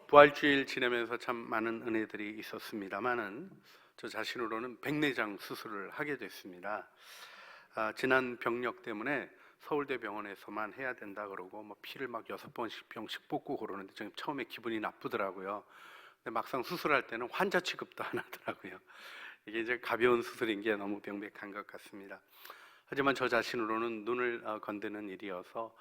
부활주일 지내면서 참 많은 은혜들이 있었습니다만은 저 자신으로는 백내장 수술을 하게 됐습니다. 지난 병력 때문에 서울대 병원에서만 해야 된다 그러고 피를 막 6병씩 뽑고 그러는데 좀 처음에 기분이 나쁘더라고요. 근데 막상 수술할 때는 환자 취급도 안 하더라고요. 이게 이제 가벼운 수술인 게 너무 명백한 것 같습니다. 하지만 저 자신으로는 눈을 건드는 일이어서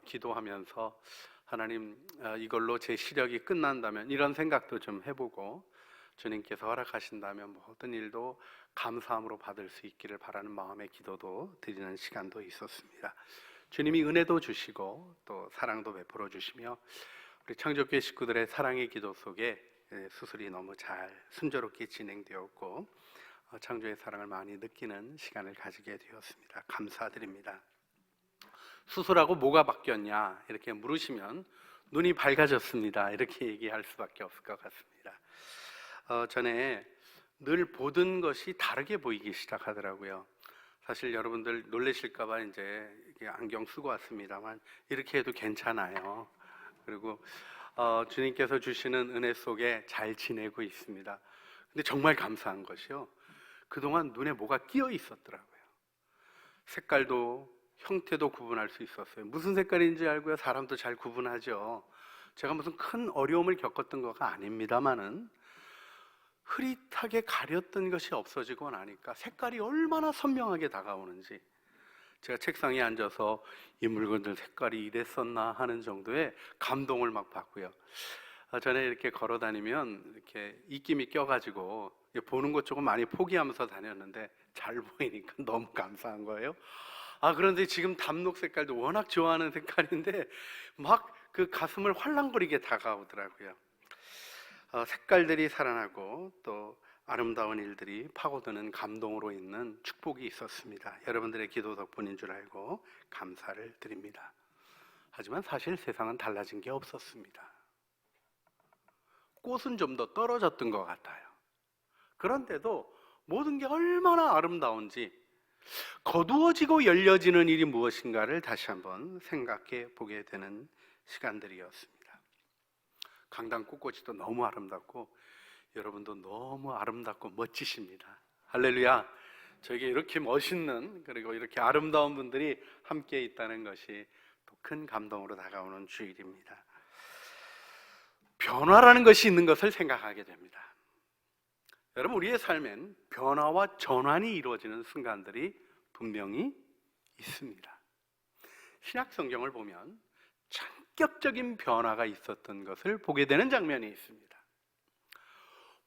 기도하면서 하나님, 이걸로 제 시력이 끝난다면 이런 생각도 좀 해보고 주님께서 허락하신다면 모든 일도 감사함으로 받을 수 있기를 바라는 마음의 기도도 드리는 시간도 있었습니다. 주님이 은혜도 주시고 또 사랑도 베풀어 주시며 우리 창조교회 식구들의 사랑의 기도 속에 수술이 너무 잘 순조롭게 진행되었고 창조의 사랑을 많이 느끼는 시간을 가지게 되었습니다. 감사드립니다. 수술하고 뭐가 바뀌었냐 이렇게 물으시면 눈이 밝아졌습니다 이렇게 얘기할 수밖에 없을 것 같습니다. 전에 늘 보던 것이 다르게 보이기 시작하더라고요. 사실 여러분들 놀라실까봐 이제 안경 쓰고 왔습니다만 이렇게 해도 괜찮아요. 그리고 주님께서 주시는 은혜 속에 잘 지내고 있습니다. 근데 정말 감사한 것이요, 그동안 눈에 뭐가 끼어 있었더라고요. 색깔도 형태도 구분할 수 있었어요. 무슨 색깔인지 알고요, 사람도 잘 구분하죠. 제가 무슨 큰 어려움을 겪었던 거가 아닙니다만은 흐릿하게 가렸던 것이 없어지고 나니까 색깔이 얼마나 선명하게 다가오는지, 제가 책상에 앉아서 이 물건들 색깔이 이랬었나 하는 정도의 감동을 막 받고요. 전에 이렇게 걸어 다니면 이렇게 입김이 껴가지고 보는 것 조금 많이 포기하면서 다녔는데 잘 보이니까 너무 감사한 거예요. 그런데 지금 담록 색깔도 워낙 좋아하는 색깔인데 막 그 가슴을 활랑거리게 다가오더라고요. 색깔들이 살아나고 또 아름다운 일들이 파고드는 감동으로 있는 축복이 있었습니다. 여러분들의 기도 덕분인 줄 알고 감사를 드립니다. 하지만 사실 세상은 달라진 게 없었습니다. 꽃은 좀 더 떨어졌던 것 같아요. 그런데도 모든 게 얼마나 아름다운지, 거두어지고 열려지는 일이 무엇인가를 다시 한번 생각해 보게 되는 시간들이었습니다. 강당 꽃꽂이도 너무 아름답고 여러분도 너무 아름답고 멋지십니다. 할렐루야. 저에게 이렇게 멋있는 그리고 이렇게 아름다운 분들이 함께 있다는 것이 또 큰 감동으로 다가오는 주일입니다. 변화라는 것이 있는 것을 생각하게 됩니다. 여러분, 우리의 삶엔 변화와 전환이 이루어지는 순간들이 분명히 있습니다. 신약 성경을 보면 전격적인 변화가 있었던 것을 보게 되는 장면이 있습니다.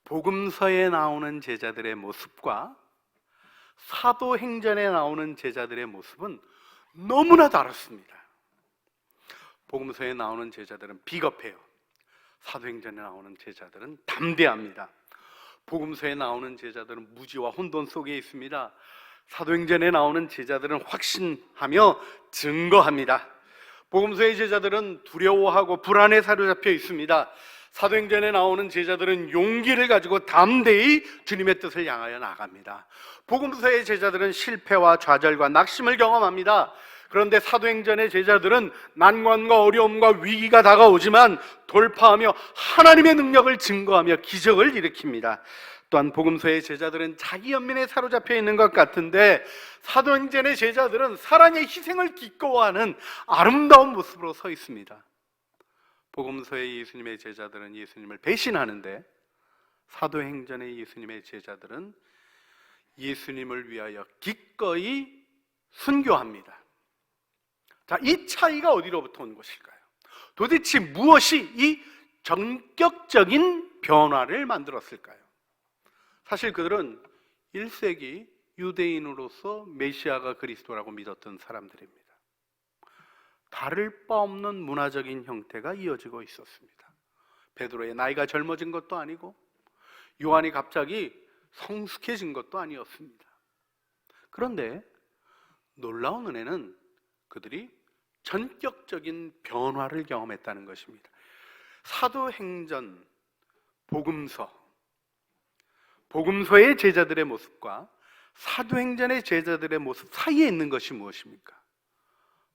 복음서에 나오는 제자들의 모습과 사도행전에 나오는 제자들의 모습은 너무나 다릅니다. 복음서에 나오는 제자들은 비겁해요. 사도행전에 나오는 제자들은 담대합니다. 복음서에 나오는 제자들은 무지와 혼돈 속에 있습니다. 사도행전에 나오는 제자들은 확신하며 증거합니다. 복음서의 제자들은 두려워하고 불안에 사로잡혀 있습니다. 사도행전에 나오는 제자들은 용기를 가지고 담대히 주님의 뜻을 향하여 나갑니다. 복음서의 제자들은 실패와 좌절과 낙심을 경험합니다. 그런데 사도행전의 제자들은 난관과 어려움과 위기가 다가오지만 돌파하며 하나님의 능력을 증거하며 기적을 일으킵니다. 또한 복음서의 제자들은 자기 연민에 사로잡혀 있는 것 같은데 사도행전의 제자들은 사랑의 희생을 기꺼워하는 아름다운 모습으로 서 있습니다. 복음서의 예수님의 제자들은 예수님을 배신하는데 사도행전의 예수님의 제자들은 예수님을 위하여 기꺼이 순교합니다. 자, 이 차이가 어디로부터 온 것일까요? 도대체 무엇이 이 전격적인 변화를 만들었을까요? 사실 그들은 1세기 유대인으로서 메시아가 그리스도라고 믿었던 사람들입니다. 다를 바 없는 문화적인 형태가 이어지고 있었습니다. 베드로의 나이가 젊어진 것도 아니고 요한이 갑자기 성숙해진 것도 아니었습니다. 그런데 놀라운 은혜는 그들이 전격적인 변화를 경험했다는 것입니다. 사도행전, 복음서의 제자들의 모습과 사도행전의 제자들의 모습 사이에 있는 것이 무엇입니까?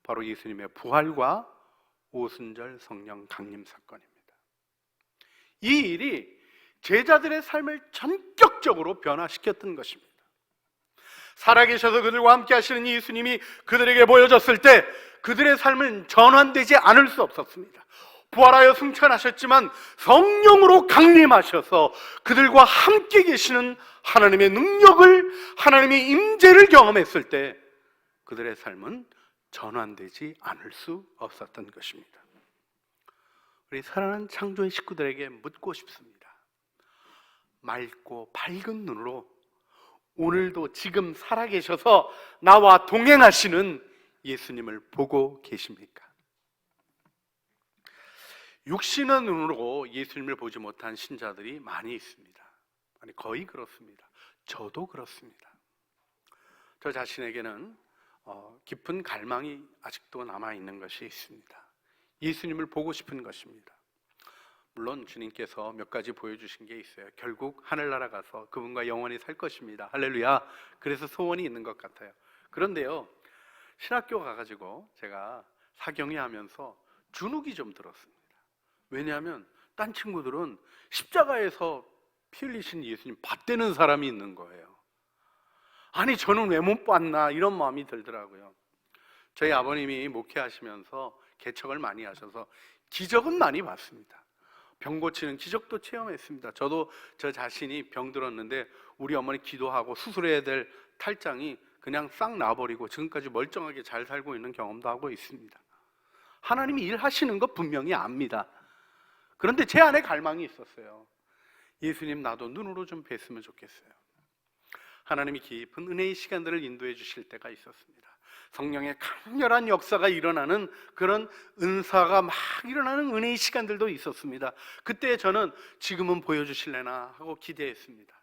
바로 예수님의 부활과 오순절 성령 강림 사건입니다. 이 일이 제자들의 삶을 전격적으로 변화시켰던 것입니다. 살아계셔서 그들과 함께 하시는 예수님이 그들에게 보여졌을 때 그들의 삶은 전환되지 않을 수 없었습니다. 부활하여 승천하셨지만 성령으로 강림하셔서 그들과 함께 계시는 하나님의 능력을, 하나님의 임재를 경험했을 때 그들의 삶은 전환되지 않을 수 없었던 것입니다. 우리 사랑하는 창조의 식구들에게 묻고 싶습니다. 맑고 밝은 눈으로 오늘도 지금 살아계셔서 나와 동행하시는 예수님을 보고 계십니까? 육신의 눈으로 예수님을 보지 못한 신자들이 많이 있습니다. 아니, 거의 그렇습니다. 저도 그렇습니다. 저 자신에게는 깊은 갈망이 아직도 남아있는 것이 있습니다. 예수님을 보고 싶은 것입니다. 물론 주님께서 몇 가지 보여주신 게 있어요. 결국 하늘나라 가서 그분과 영원히 살 것입니다. 할렐루야. 그래서 소원이 있는 것 같아요. 그런데요, 신학교 가가지고 제가 사경회하면서 주눅이 좀 들었습니다. 왜냐하면 딴 친구들은 십자가에서 피 흘리신 예수님 받대는 사람이 있는 거예요. 아니, 저는 왜 못 봤나, 이런 마음이 들더라고요. 저희 아버님이 목회하시면서 개척을 많이 하셔서 기적은 많이 봤습니다. 병 고치는 기적도 체험했습니다. 저도 저 자신이 병 들었는데 우리 어머니 기도하고 수술해야 될 탈장이 그냥 싹 나버리고 지금까지 멀쩡하게 잘 살고 있는 경험도 하고 있습니다. 하나님이 일하시는 거 분명히 압니다. 그런데 제 안에 갈망이 있었어요. 예수님, 나도 눈으로 좀 뵀으면 좋겠어요. 하나님이 깊은 은혜의 시간들을 인도해 주실 때가 있었습니다. 성령의 강렬한 역사가 일어나는 그런 은사가 막 일어나는 은혜의 시간들도 있었습니다. 그때 저는 지금은 보여주실래나 하고 기대했습니다.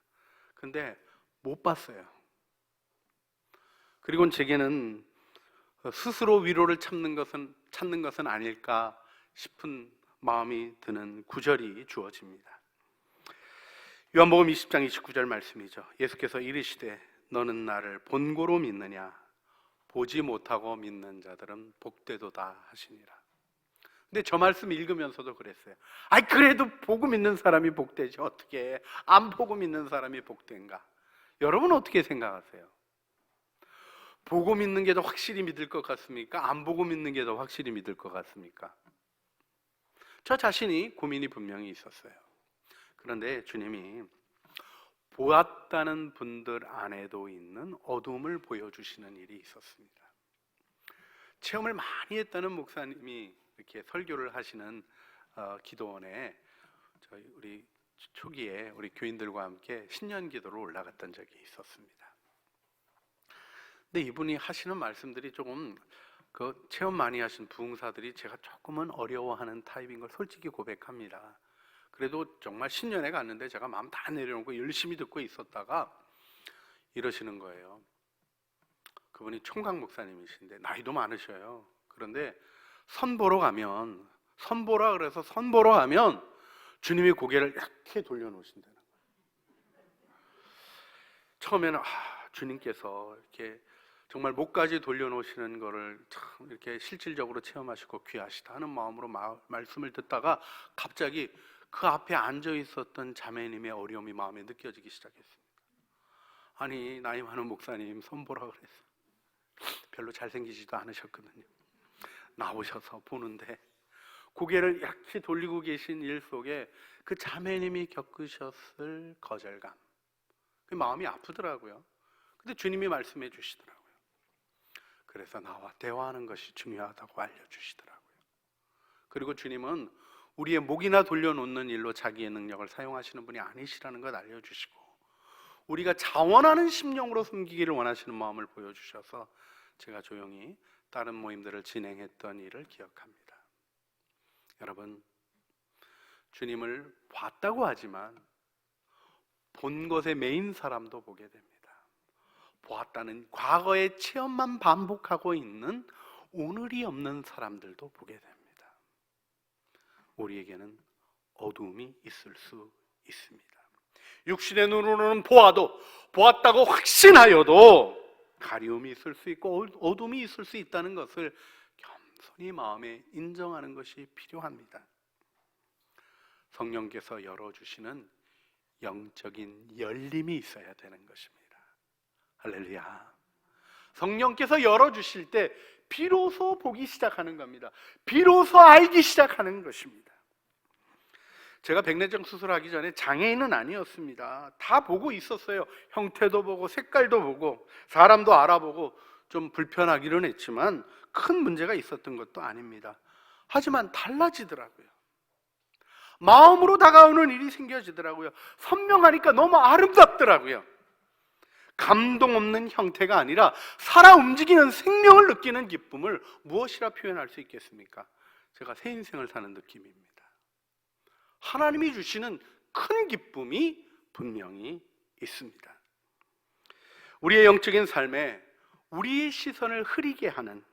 근데 못 봤어요. 그리고 제게는 스스로 위로를 찾는 것은 아닐까 싶은 마음이 드는 구절이 주어집니다. 요한복음 20장 29절 말씀이죠. 예수께서 이르시되 너는 나를 본고로 믿느냐? 보지 못하고 믿는 자들은 복되도다 하시니라. 근데 저 말씀 읽으면서도 그랬어요. 아이, 그래도 보고 믿는 사람이 복되지 어떻게 안 보고 믿는 사람이 복된가? 여러분 어떻게 생각하세요? 보고 믿는 게 더 확실히 믿을 것 같습니까? 안 보고 믿는 게 더 확실히 믿을 것 같습니까? 저 자신이 고민이 분명히 있었어요. 그런데 주님이 보았다는 분들 안에도 있는 어둠을 보여주시는 일이 있었습니다. 체험을 많이 했다는 목사님이 이렇게 설교를 하시는 기도원에 우리 초기에 우리 교인들과 함께 신년 기도로 올라갔던 적이 있었습니다. 근데 이분이 하시는 말씀들이 조금 그 체험 많이 하신 부흥사들이 제가 조금은 어려워하는 타입인 걸 솔직히 고백합니다. 그래도 정말 신년에 갔는데 제가 마음 다 내려놓고 열심히 듣고 있었다가 이러시는 거예요. 그분이 총각 목사님이신데 나이도 많으셔요. 그런데 선보러 가면, 선보라 그래서 선보러 가면 주님이 고개를 이렇게 돌려놓으신다는 거예요. 처음에는 주님께서 이렇게 정말 목까지 돌려놓으시는 거를 참 이렇게 실질적으로 체험하시고 귀하시다 하는 마음으로 말씀을 듣다가 갑자기 그 앞에 앉아 있었던 자매님의 어려움이 마음에 느껴지기 시작했습니다. 아니, 나이 많은 목사님 선보라 그래서 별로 잘생기지도 않으셨거든요. 나오셔서 보는데 고개를 이렇게 돌리고 계신 일 속에 그 자매님이 겪으셨을 거절감, 그 마음이 아프더라고요. 근데 주님이 말씀해 주시더라고요. 그래서 나와 대화하는 것이 중요하다고 알려주시더라고요. 그리고 주님은 우리의 목이나 돌려놓는 일로 자기의 능력을 사용하시는 분이 아니시라는 것 알려주시고 우리가 자원하는 심령으로 섬기기를 원하시는 마음을 보여주셔서 제가 조용히 다른 모임들을 진행했던 일을 기억합니다. 여러분, 주님을 봤다고 하지만 본 것의 메인 사람도 보게 됩니다. 보았다는 과거의 체험만 반복하고 있는 오늘이 없는 사람들도 보게 됩니다. 우리에게는 어두움이 있을 수 있습니다. 육신의 눈으로는 보았다고 확신하여도 가리움이 있을 수 있고 어둠이 있을 수 있다는 것을 겸손히 마음에 인정하는 것이 필요합니다. 성령께서 열어주시는 영적인 열림이 있어야 되는 것입니다. 할렐루야. 성령께서 열어주실 때 비로소 보기 시작하는 겁니다. 비로소 알기 시작하는 것입니다. 제가 백내장 수술하기 전에 장애인은 아니었습니다. 다 보고 있었어요. 형태도 보고 색깔도 보고 사람도 알아보고 좀 불편하기는 했지만 큰 문제가 있었던 것도 아닙니다. 하지만 달라지더라고요. 마음으로 다가오는 일이 생겨지더라고요. 선명하니까 너무 아름답더라고요. 감동 없는 형태가 아니라 살아 움직이는 생명을 느끼는 기쁨을 무엇이라 표현할 수 있겠습니까? 제가 새 인생을 사는 느낌입니다. 하나님이 주시는 큰 기쁨이 분명히 있습니다. 우리의 영적인 삶에 우리의 시선을 흐리게 하는,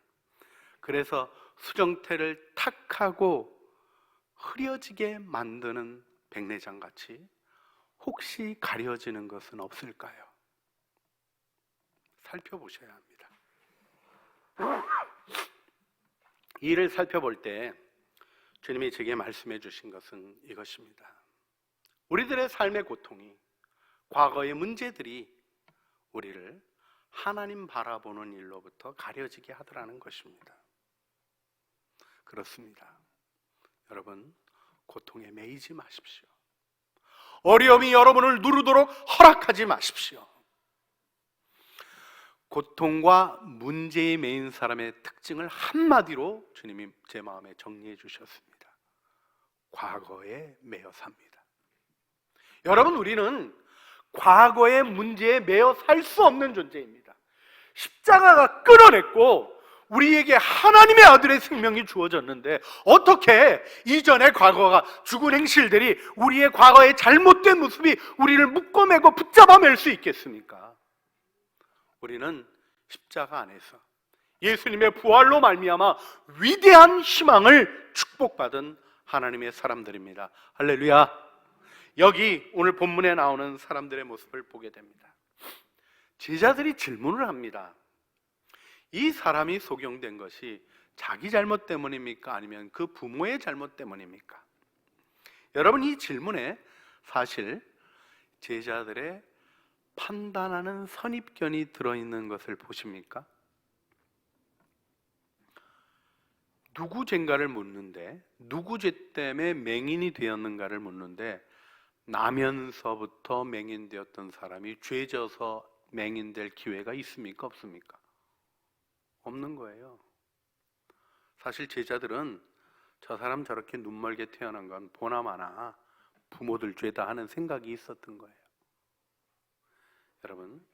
그래서 수정태를 탁하고 흐려지게 만드는 백내장같이 혹시 가려지는 것은 없을까요? 살펴보셔야 합니다. 이를 살펴볼 때 주님이 제게 말씀해 주신 것은 이것입니다. 우리들의 삶의 고통이, 과거의 문제들이 우리를 하나님 바라보는 일로부터 가려지게 하더라는 것입니다. 그렇습니다. 여러분, 고통에 매이지 마십시오. 어려움이 여러분을 누르도록 허락하지 마십시오. 고통과 문제에 매인 사람의 특징을 한마디로 주님이 제 마음에 정리해 주셨습니다. 과거에 매여 삽니다. 여러분, 우리는 과거의 문제에 매여 살 수 없는 존재입니다. 십자가가 끌어냈고 우리에게 하나님의 아들의 생명이 주어졌는데 어떻게 이전의 과거가, 죽은 행실들이, 우리의 과거의 잘못된 모습이 우리를 묶어매고 붙잡아맬 수 있겠습니까? 우리는 십자가 안에서 예수님의 부활로 말미암아 위대한 희망을 축복받은 하나님의 사람들입니다. 할렐루야. 여기 오늘 본문에 나오는 사람들의 모습을 보게 됩니다. 제자들이 질문을 합니다. 이 사람이 소경된 것이 자기 잘못 때문입니까? 아니면 그 부모의 잘못 때문입니까? 여러분, 이 질문에 사실 제자들의 판단하는 선입견이 들어있는 것을 보십니까? 누구 죄인가를 묻는데, 누구 죄 때문에 맹인이 되었는가를 묻는데, 나면서부터 맹인되었던 사람이 죄져서 맹인될 기회가 있습니까? 없습니까? 없는 거예요. 사실 제자들은 저 사람 저렇게 눈멀게 태어난 건 보나마나 부모들 죄다 하는 생각이 있었던 거예요. 여러분,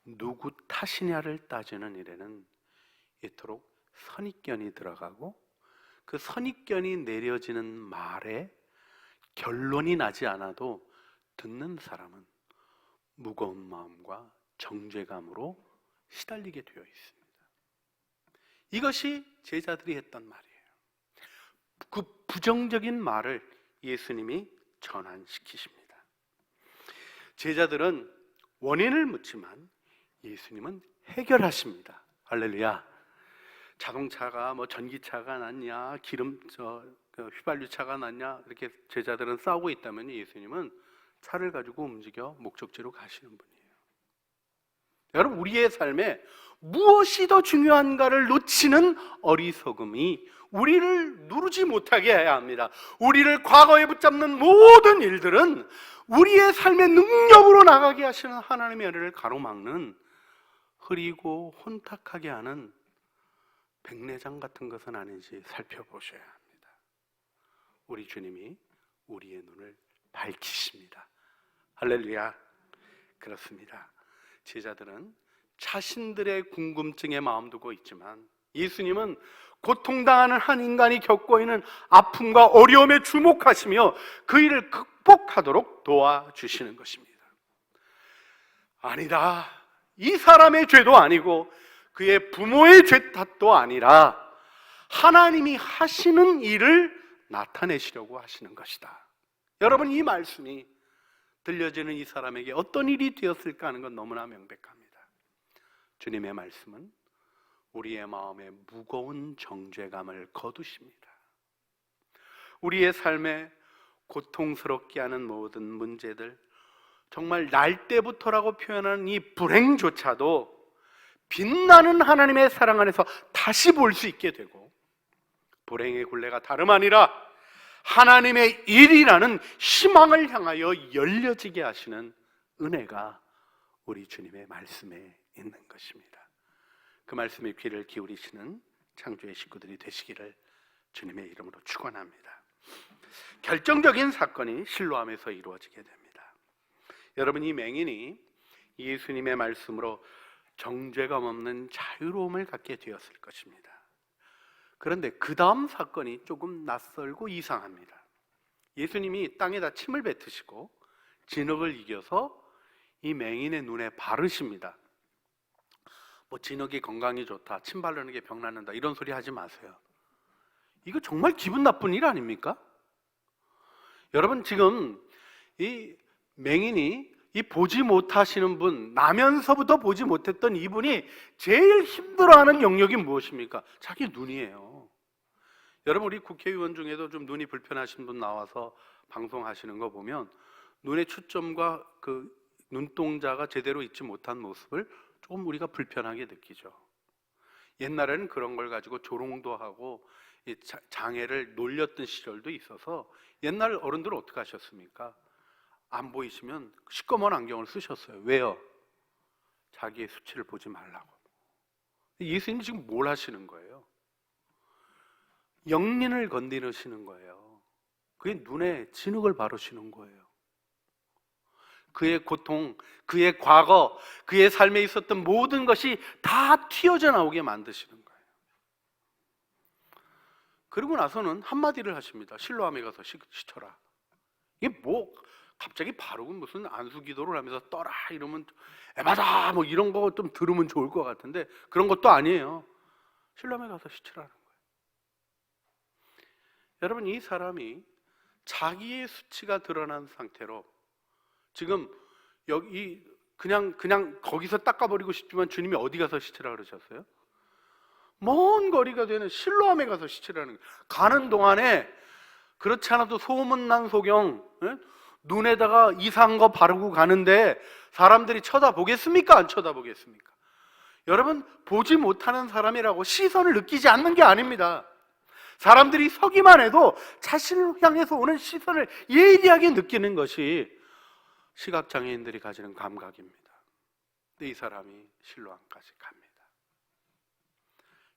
누구 탓이냐를 따지는 일에는 이토록 선입견이 들어가고 그 선입견이 내려지는 말에 결론이 나지 않아도 듣는 사람은 무거운 마음과 정죄감으로 시달리게 되어 있습니다. 이것이 제자들이 했던 말이에요. 그 부정적인 말을 예수님이 전환시키십니다. 제자들은 원인을 묻지만 예수님은 해결하십니다. 할렐루야. 자동차가 전기차가 낫냐, 휘발유차가 낫냐, 이렇게 제자들은 싸우고 있다면 예수님은 차를 가지고 움직여 목적지로 가시는 분이에요. 여러분, 우리의 삶에 무엇이 더 중요한가를 놓치는 어리석음이 우리를 누르지 못하게 해야 합니다. 우리를 과거에 붙잡는 모든 일들은 우리의 삶의 능력으로 나가게 하시는 하나님의 은혜를 가로막는, 흐리고 혼탁하게 하는 백내장 같은 것은 아닌지 살펴보셔야 합니다. 우리 주님이 우리의 눈을 밝히십니다. 할렐루야. 그렇습니다. 제자들은 자신들의 궁금증에 마음 두고 있지만 예수님은 고통당하는 한 인간이 겪고 있는 아픔과 어려움에 주목하시며 그 일을 극복하도록 도와주시는 것입니다. 아니다, 이 사람의 죄도 아니고 그의 부모의 죄 탓도 아니라 하나님이 하시는 일을 나타내시려고 하시는 것이다. 여러분, 이 말씀이 들려지는 이 사람에게 어떤 일이 되었을까 하는 건 너무나 명백합니다. 주님의 말씀은 우리의 마음에 무거운 정죄감을 거두십니다. 우리의 삶에 고통스럽게 하는 모든 문제들, 정말 날 때부터라고 표현하는 이 불행조차도 빛나는 하나님의 사랑 안에서 다시 볼 수 있게 되고, 불행의 굴레가 다름 아니라 하나님의 일이라는 희망을 향하여 열려지게 하시는 은혜가 우리 주님의 말씀에 있는 것입니다. 그 말씀에 귀를 기울이시는 창조의 식구들이 되시기를 주님의 이름으로 축원합니다. 결정적인 사건이 실로암에서 이루어지게 됩니다. 여러분, 이 맹인이 예수님의 말씀으로 정죄감 없는 자유로움을 갖게 되었을 것입니다. 그런데 그 다음 사건이 조금 낯설고 이상합니다. 예수님이 땅에다 침을 뱉으시고 진흙을 이겨서 이 맹인의 눈에 바르십니다. 뭐 진흙이 건강이 좋다, 침 바르는 게 병 낫는다, 이런 소리 하지 마세요. 이거 정말 기분 나쁜 일 아닙니까? 여러분, 지금 이 맹인이 이 보지 못하시는 분, 나면서부터 보지 못했던 이분이 제일 힘들어하는 영역이 무엇입니까? 자기 눈이에요. 여러분, 우리 국회의원 중에도 좀 눈이 불편하신 분 나와서 방송하시는 거 보면 눈의 초점과 그 눈동자가 제대로 있지 못한 모습을 조금 우리가 불편하게 느끼죠. 옛날에는 그런 걸 가지고 조롱도 하고 이 장애를 놀렸던 시절도 있어서 옛날 어른들은 어떻게 하셨습니까? 안 보이시면 시꺼먼 안경을 쓰셨어요. 왜요? 자기의 수치를 보지 말라고. 예수님 지금 뭘 하시는 거예요? 영린을 건드리시는 거예요. 그의 눈에 진흙을 바르시는 거예요. 그의 고통, 그의 과거, 그의 삶에 있었던 모든 것이 다 튀어져 나오게 만드시는 거예요. 그리고 나서는 한마디를 하십니다. 실로암에 가서 씻어라. 이게 뭐 갑자기 바르고 무슨 안수기도를 하면서 떠라 이러면 에바다 뭐 이런 거 좀 들으면 좋을 것 같은데 그런 것도 아니에요. 실로암에 가서 씻으라는 거예요. 여러분, 이 사람이 자기의 수치가 드러난 상태로 지금 여기 그냥 거기서 닦아버리고 싶지만 주님이 어디 가서 씻으라 그러셨어요? 먼 거리가 되는 실로암에 가서 씻으라는 거예요. 가는 동안에 그렇지 않아도 소문난 소경, 눈에다가 이상한 거 바르고 가는데 사람들이 쳐다보겠습니까? 안 쳐다보겠습니까? 여러분, 보지 못하는 사람이라고 시선을 느끼지 않는 게 아닙니다. 사람들이 서기만 해도 자신을 향해서 오는 시선을 예리하게 느끼는 것이 시각장애인들이 가지는 감각입니다. 근데 이 사람이 실로암까지 갑니다.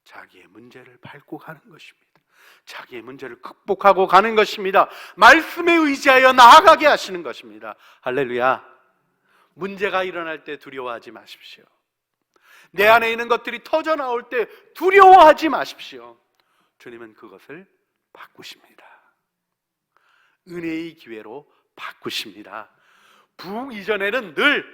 자기의 문제를 밟고 가는 것입니다. 자기의 문제를 극복하고 가는 것입니다. 말씀에 의지하여 나아가게 하시는 것입니다. 할렐루야. 문제가 일어날 때 두려워하지 마십시오. 내 안에 있는 것들이 터져 나올 때 두려워하지 마십시오. 주님은 그것을 바꾸십니다. 은혜의 기회로 바꾸십니다. 부흥 이전에는 늘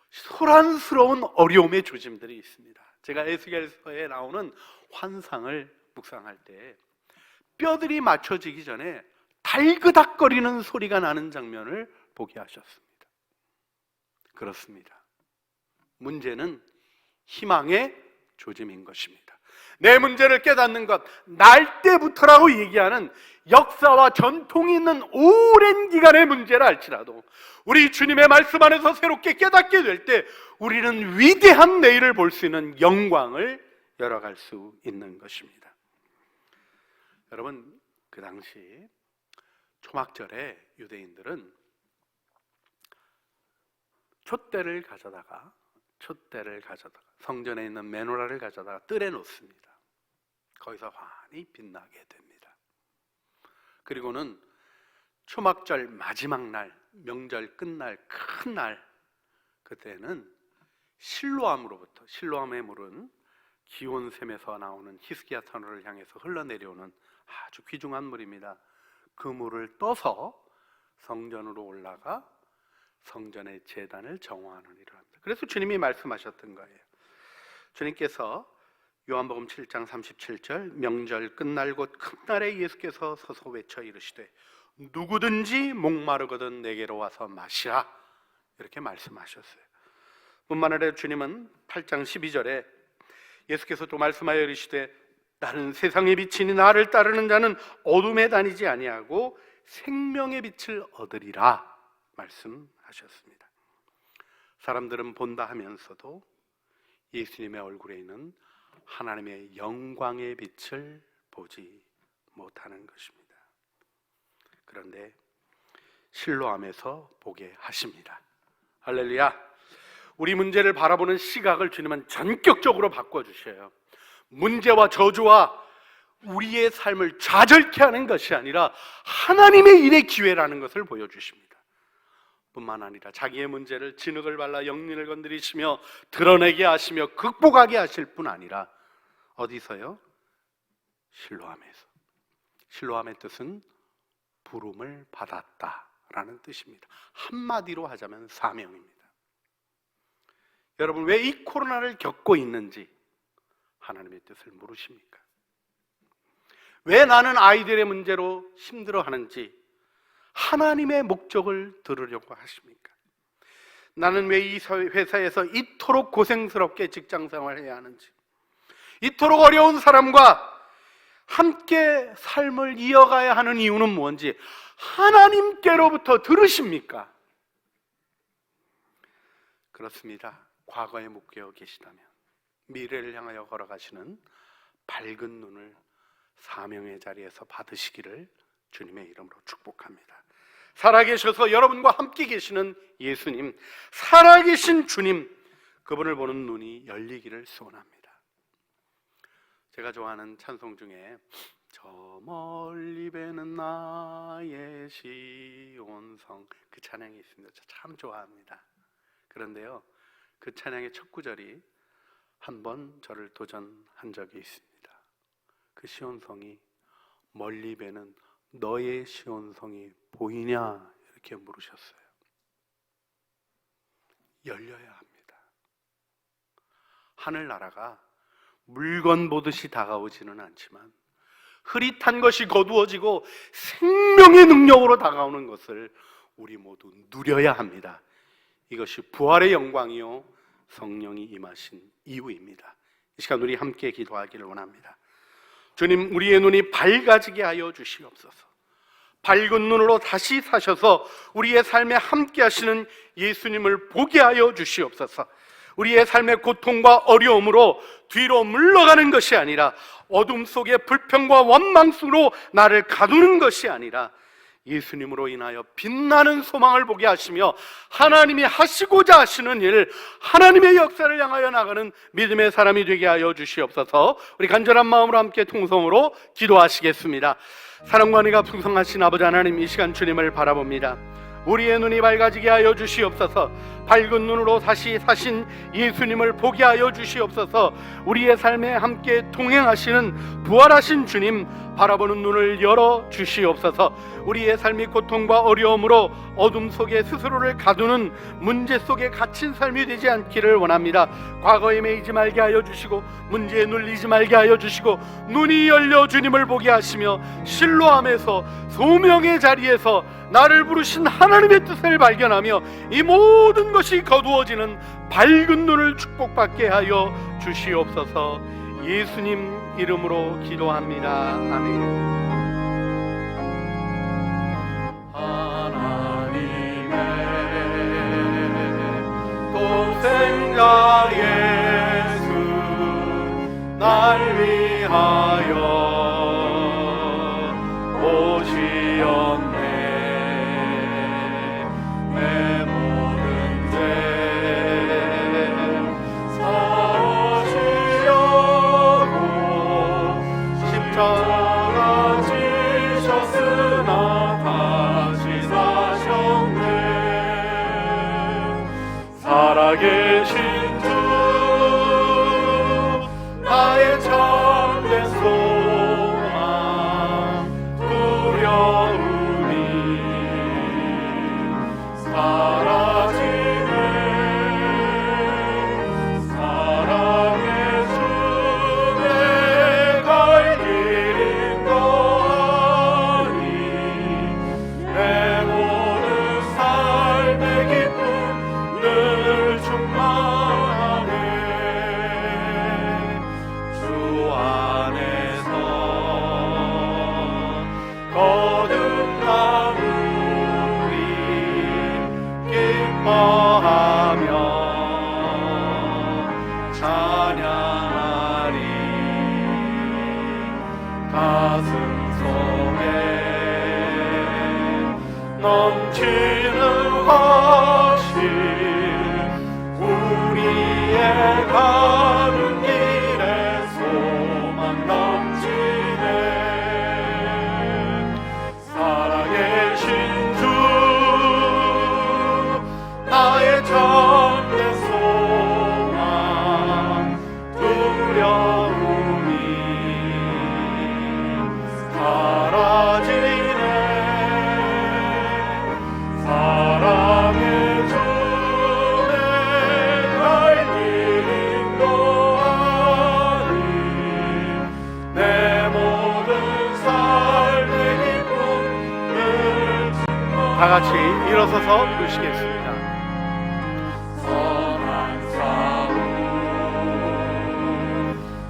소란스러운 어려움의 조짐들이 있습니다. 제가 에스겔서에 나오는 환상을 묵상할 때 뼈들이 맞춰지기 전에 달그닥거리는 소리가 나는 장면을 보게 하셨습니다. 그렇습니다. 문제는 희망의 조짐인 것입니다. 내 문제를 깨닫는 것, 날 때부터라고 얘기하는 역사와 전통이 있는 오랜 기간의 문제를 알지라도 우리 주님의 말씀 안에서 새롭게 깨닫게 될 때 우리는 위대한 내일을 볼 수 있는 영광을 열어갈 수 있는 것입니다. 여러분, 그 당시 초막절에 유대인들은 촛대를 가져다가 성전에 있는 메노라를 가져다가 뜰에 놓습니다. 거기서 환히 빛나게 됩니다. 그리고는 초막절 마지막 날, 명절 끝날 큰 날, 그때는 실로암으로부터, 실로암의 물은 기온샘에서 나오는 히스기야 터널을 향해서 흘러내려오는 아주 귀중한 물입니다. 그 물을 떠서 성전으로 올라가 성전의 제단을 정화하느니라 합니다. 그래서 주님이 말씀하셨던 거예요. 주님께서 요한복음 7장 37절 명절 끝날 곧 큰날에 예수께서 서서 외쳐 이르시되 누구든지 목마르거든 내게로 와서 마시라, 이렇게 말씀하셨어요. 뿐만 아니라 주님은 8장 12절에 예수께서 또 말씀하여 이르시되 나는 세상의 빛이니 나를 따르는 자는 어둠에 다니지 아니하고 생명의 빛을 얻으리라 말씀하셨습니다. 사람들은 본다 하면서도 예수님의 얼굴에 있는 하나님의 영광의 빛을 보지 못하는 것입니다. 그런데 실로암에서 보게 하십니다. 할렐루야. 우리 문제를 바라보는 시각을 주님은 전격적으로 바꿔주셔요. 문제와 저주와 우리의 삶을 좌절케 하는 것이 아니라 하나님의 일의 기회라는 것을 보여주십니다. 뿐만 아니라 자기의 문제를 진흙을 발라 영린을 건드리시며 드러내게 하시며 극복하게 하실 뿐 아니라 어디서요? 실로암에서. 실로암의 뜻은 부름을 받았다라는 뜻입니다. 한마디로 하자면 사명입니다. 여러분, 왜 이 코로나를 겪고 있는지 하나님의 뜻을 모르십니까? 왜 나는 아이들의 문제로 힘들어하는지 하나님의 목적을 들으려고 하십니까? 나는 왜 이 회사에서 이토록 고생스럽게 직장생활을 해야 하는지, 이토록 어려운 사람과 함께 삶을 이어가야 하는 이유는 뭔지 하나님께로부터 들으십니까? 그렇습니다. 과거에 묶여 계시다면 미래를 향하여 걸어가시는 밝은 눈을 사명의 자리에서 받으시기를 주님의 이름으로 축복합니다. 살아계셔서 여러분과 함께 계시는 예수님, 살아계신 주님, 그분을 보는 눈이 열리기를 소원합니다. 제가 좋아하는 찬송 중에 저 멀리 배는 나의 시온성, 그 찬양이 있습니다. 저 참 좋아합니다. 그런데요, 그 찬양의 첫 구절이 한번 저를 도전한 적이 있습니다. 그 시온성이 멀리 배는 너의 시온성이 보이냐 이렇게 물으셨어요. 열려야 합니다. 하늘나라가 물건 보듯이 다가오지는 않지만 흐릿한 것이 거두어지고 생명의 능력으로 다가오는 것을 우리 모두 누려야 합니다. 이것이 부활의 영광이요 성령이 임하신 이유입니다. 이 시간 우리 함께 기도하기를 원합니다. 주님, 우리의 눈이 밝아지게 하여 주시옵소서. 밝은 눈으로 다시 사셔서 우리의 삶에 함께 하시는 예수님을 보게 하여 주시옵소서. 우리의 삶의 고통과 어려움으로 뒤로 물러가는 것이 아니라 어둠 속의 불평과 원망 속으로 나를 가두는 것이 아니라 예수님으로 인하여 빛나는 소망을 보게 하시며 하나님이 하시고자 하시는 일, 하나님의 역사를 향하여 나가는 믿음의 사람이 되게 하여 주시옵소서. 우리 간절한 마음으로 함께 통성으로 기도하시겠습니다. 사랑과 은혜가 풍성하신 아버지 하나님, 이 시간 주님을 바라봅니다. 우리의 눈이 밝아지게 하여 주시옵소서. 밝은 눈으로 다시 사신 예수님을 보게 하여 주시옵소서. 우리의 삶에 함께 동행하시는 부활하신 주님 바라보는 눈을 열어 주시옵소서. 우리의 삶이 고통과 어려움으로 어둠 속에 스스로를 가두는 문제 속에 갇힌 삶이 되지 않기를 원합니다. 과거에 매이지 말게 하여 주시고 문제에 눌리지 말게 하여 주시고 눈이 열려 주님을 보게 하시며 실로암에서 소명의 자리에서 나를 부르신 하나님의 뜻을 발견하며 이 모든 것이 거두어지는 밝은 눈을 축복받게 하여 주시옵소서. 예수님 이름으로 기도합니다. 아멘. 하나님의 독생자 예수 날 위하여 오시었네. 내 모든 죄 사오시려고 십자가 지셨으나 다시 사셨네. 살아계신 주 나의 참된 소망 두려움이 사라지네. 사랑의 주 내 갈 길인 거 아니. 내 모든 삶의 기쁨 늘 충만 거하며 찬양하리. 가슴 속에 넘치는 화신 우리의 가는 길에 소망 넘치네. 살아계신 주 나의 참된 소망 두려움이 사라지네. 사랑의 주 내 갈 길 인도하리. 내 모든 삶의 기쁨을 다 같이 일어서서 부르시겠습니다. 선한 싸움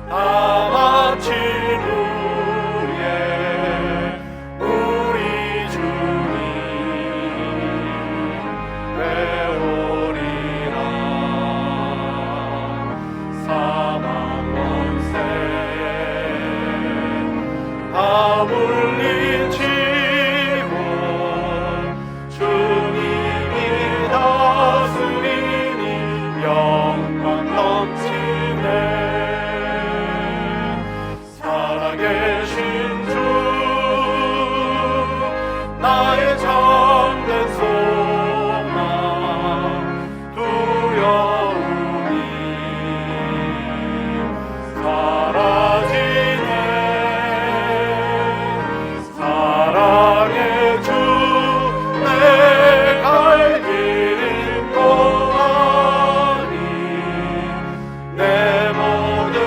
다 마친 후에 우리 주님 되오리라. 사망 원세 다 물리치고 주님이 다스리니 영광 넘치네. 살아계신 주 나의 참된 소망 두려움이 사라지네. 사랑의 주 내 갈 길 인도하리. 내 모든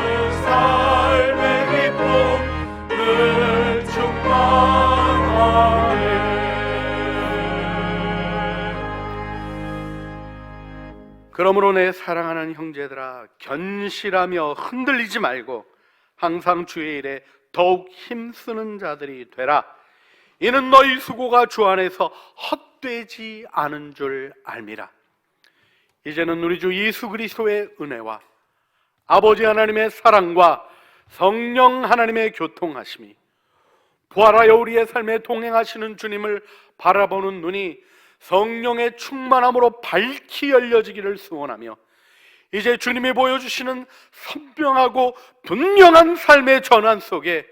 삶의 기쁨을 충만하네. 그러므로 내 사랑하는 형제들아, 견실하며 흔들리지 말고 항상 주의 일에 더욱 힘쓰는 자들이 되라. 이는 너희 수고가 주 안에서 헛되지 않은 줄 알미라. 이제는 우리 주 예수 그리스도의 은혜와 아버지 하나님의 사랑과 성령 하나님의 교통하심이 부활하여 우리의 삶에 동행하시는 주님을 바라보는 눈이 성령의 충만함으로 밝히 열려지기를 소원하며, 이제 주님이 보여주시는 선명하고 분명한 삶의 전환 속에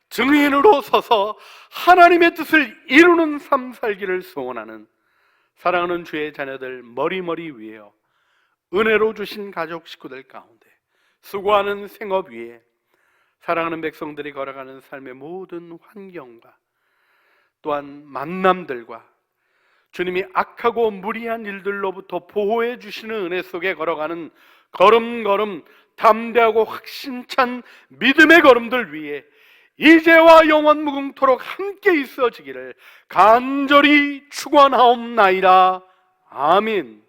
증인으로 서서 하나님의 뜻을 이루는 삶 살기를 소원하는 사랑하는 주의 자녀들 머리머리 위에요, 은혜로 주신 가족 식구들 가운데, 수고하는 생업 위에 사랑하는 백성들이 걸어가는 삶의 모든 환경과 또한 만남들과 주님이 악하고 무리한 일들로부터 보호해 주시는 은혜 속에 걸어가는 걸음걸음 담대하고 확신찬 믿음의 걸음들 위에 이제와 영원 무궁토록 함께 있어지기를 간절히 축원하옵나이다. 아멘.